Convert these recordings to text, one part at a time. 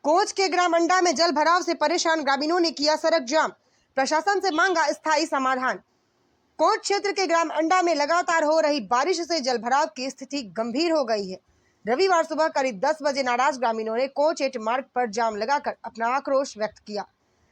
Coach के ग्राम अंडा में जल भराव से परेशान ग्रामीणों ने किया सड़क जाम। प्रशासन से मांगा स्थायी समाधान। कोच क्षेत्र के ग्राम अंडा में लगातार हो रही बारिश से जल भराव की स्थिति गंभीर हो गई है। रविवार सुबह करीब 10 बजे नाराज ग्रामीणों ने कोच 8 मार्ग पर जाम लगाकर अपना आक्रोश व्यक्त किया।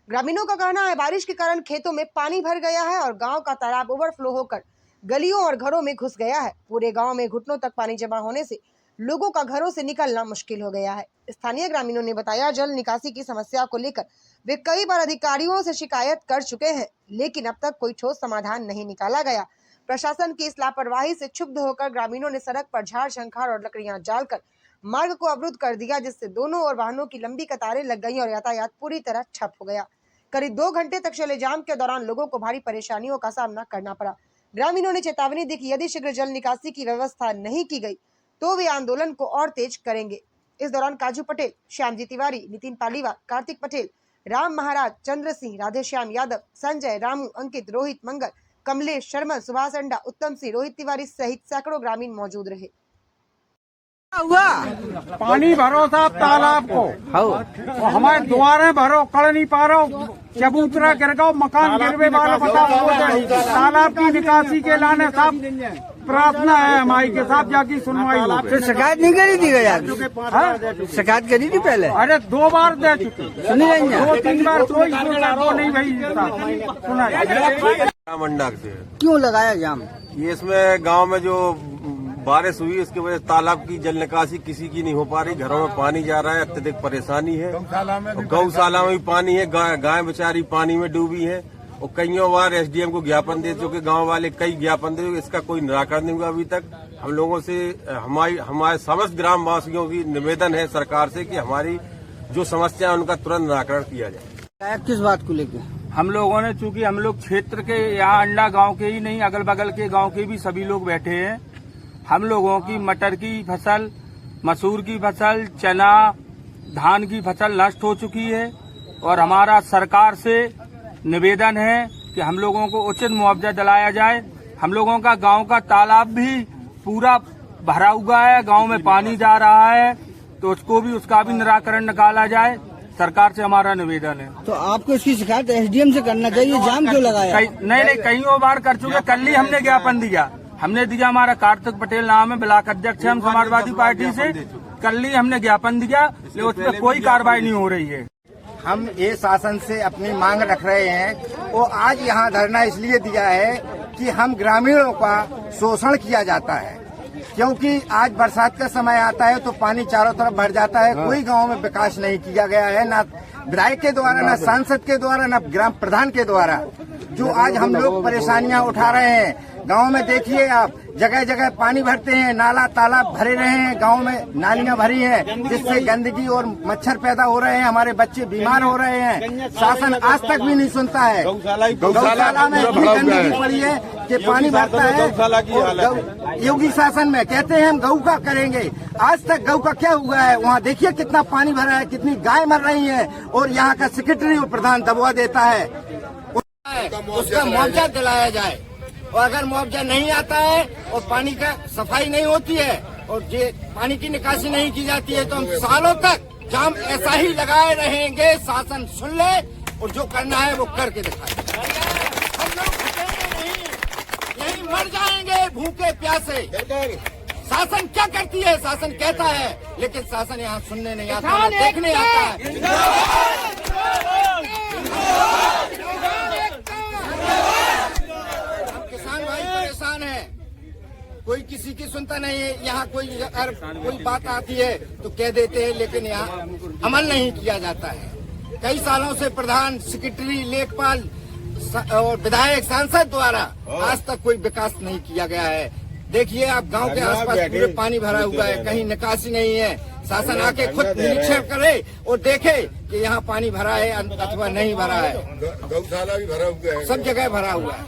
ग्रामीणों का कहना है बारिश के कारण खेतों में पानी भर गया है और गांव का तालाब ओवरफ्लो होकर गलियों और घरों में घुस गया है। पूरे गांव में घुटनों तक पानी जमा होने से लोगों का घरों से निकलना मुश्किल हो गया है। स्थानीय ग्रामीणों ने बताया जल निकासी की समस्या को लेकर वे कई बार अधिकारियों से शिकायत कर चुके हैं, लेकिन अब तक कोई ठोस समाधान नहीं निकाला गया। प्रशासन की इस लापरवाही से क्षुब्ध होकर ग्रामीणों ने सड़क पर झाड़ शंखार और लकड़ियां डालकर मार्ग को अवरुद्ध कर दिया, जिससे दोनों ओर वाहनों की लंबी कतारें लग गई और यातायात पूरी तरह ठप हो गया। करीब 2 घंटे तक चले जाम के दौरान लोगों को भारी परेशानियों का सामना करना पड़ा। ग्रामीणों ने चेतावनी दी कि यदि शीघ्र जल निकासी की व्यवस्था नहीं की गई तो वे आंदोलन को और तेज करेंगे। इस दौरान काजू पटेल, श्यामजी तिवारी, नितिन पालीवाल, कार्तिक पटेल, राम महाराज, चंद्र सिंह, राधेश्याम यादव, संजय, रामू, अंकित, रोहित, मंगल, कमलेश, शर्मा, सुभाष अंडा, उत्तम सिंह, रोहित तिवारी सहित सैकड़ों ग्रामीण मौजूद रहे। हुआ पानी भरो साहब तालाब को, और हमारे द्वारे भरो, कड़ नहीं पा रहा, चबूतरा गिर गो, मकान गिरवे वाला बताओ। तालाब की निकासी के लाने साहब प्रार्थना है हमारी के साथ जाके सुनवाई हो। तो शिकायत नहीं करी थी यार? शिकायत करी थी पहले? अरे 2 बार दे चुके, सुनी नहीं है? 2-3 बार कोई नहीं भाई सुना। मंडा से क्यों लगाया जाम? ये इसमें गांव में जो बारिश हुई उसकी वजह से तालाब की जल निकासी किसी की नहीं हो पा रही। घरों में पानी जा रहा है, अत्यधिक परेशानी है। गौशाला में भी पानी है, गाय बेचारी पानी में डूबी है। और कईयों बार एसडीएम को ज्ञापन दे चुके गांव वाले, कई ज्ञापन दे, इसका कोई निराकरण नहीं हुआ अभी तक। हम लोगों से हमारे समस्त ग्रामवासियों की निवेदन है सरकार से कि हमारी जो समस्या है उनका तुरंत निराकरण किया जाए। किस बात को लेकर? हम लोगों ने, चूंकि हम लोग क्षेत्र के यहाँ अंडा गांव के ही नहीं, अगल बगल के गांव के भी सभी लोग बैठे हैं। हम लोगों की मटर की फसल, मसूर की फसल, चना, धान की फसल नष्ट हो चुकी है और हमारा सरकार से निवेदन है कि हम लोगों को उचित मुआवजा दिलाया जाए। हम लोगों का गांव का तालाब भी पूरा भरा हुआ है, गांव में पानी जा रहा है, तो उसका भी निराकरण निकाला जाए। सरकार से हमारा निवेदन है। तो आपको इसकी शिकायत एसडीएम से करना चाहिए। जाम क्यों लगाया? नहीं, कई बार कर चुके। कल ही हमने ज्ञापन दिया, हमारा कार्तिक पटेल नाम है, ब्लॉक अध्यक्ष है हम समाजवादी पार्टी से। कल ही हमने ज्ञापन दिया, लेकिन उस पर कोई कार्रवाई नहीं हो रही है। हम ये शासन से अपनी मांग रख रहे हैं और आज यहाँ धरना इसलिए दिया है कि हम ग्रामीणों का शोषण किया जाता है, क्योंकि आज बरसात का समय आता है तो पानी चारों तरफ भर जाता है। कोई गांव में विकास नहीं किया गया है, ना विधायक के द्वारा, ना सांसद के द्वारा, ना ग्राम प्रधान के द्वारा। जो आज हम लोग परेशानियां उठा रहे हैं, गांव में देखिए आप, जगह जगह पानी भरते हैं, नाला तालाब भरे रहे हैं, गांव में नालियां भरी हैं, जिससे गंदगी और मच्छर पैदा हो रहे हैं, हमारे बच्चे बीमार हो रए हैं। शासन आज तक भी नहीं सुनता है। गौशाला में इतनी गंदगी पड़ी है कि पानी भरता है। योगी शासन में कहते हैं हम गऊ का करेंगे, आज तक गऊ का क्या हुआ है? वहाँ देखिए कितना पानी भरा है, कितनी गाय मर रही है, और यहाँ का सेक्रेटरी और प्रधान दबा देता है। उसका मुआवजा दिलाया जाए, और अगर मुआवजा नहीं आता है और पानी का सफाई नहीं होती है और ये पानी की निकासी नहीं की जाती है तो हम सालों तक जाम ऐसा ही लगाए रहेंगे। शासन सुन ले और जो करना है वो करके दिखाए। हम लोग रुकेंगे नहीं, यही मर जाएंगे भूखे प्यासे। शासन क्या करती है? शासन कहता है, लेकिन शासन यहाँ सुनने नहीं आता, देखने आता है। कोई किसी की सुनता नहीं है। यहाँ कोई बात आती है तो कह देते हैं, लेकिन यहाँ अमल नहीं किया जाता है। कई सालों से प्रधान, सेक्रेटरी, लेखपाल और विधायक, सांसद द्वारा आज तक कोई विकास नहीं किया गया है। देखिए आप, गांव के आसपास पूरे पानी भरा हुआ है, कहीं निकासी नहीं है। शासन आके खुद निरीक्षण करे और देखे कि यहाँ पानी भरा है अथवा नहीं भरा है। गौशाला भी भरा हुआ है, सब जगह भरा हुआ है।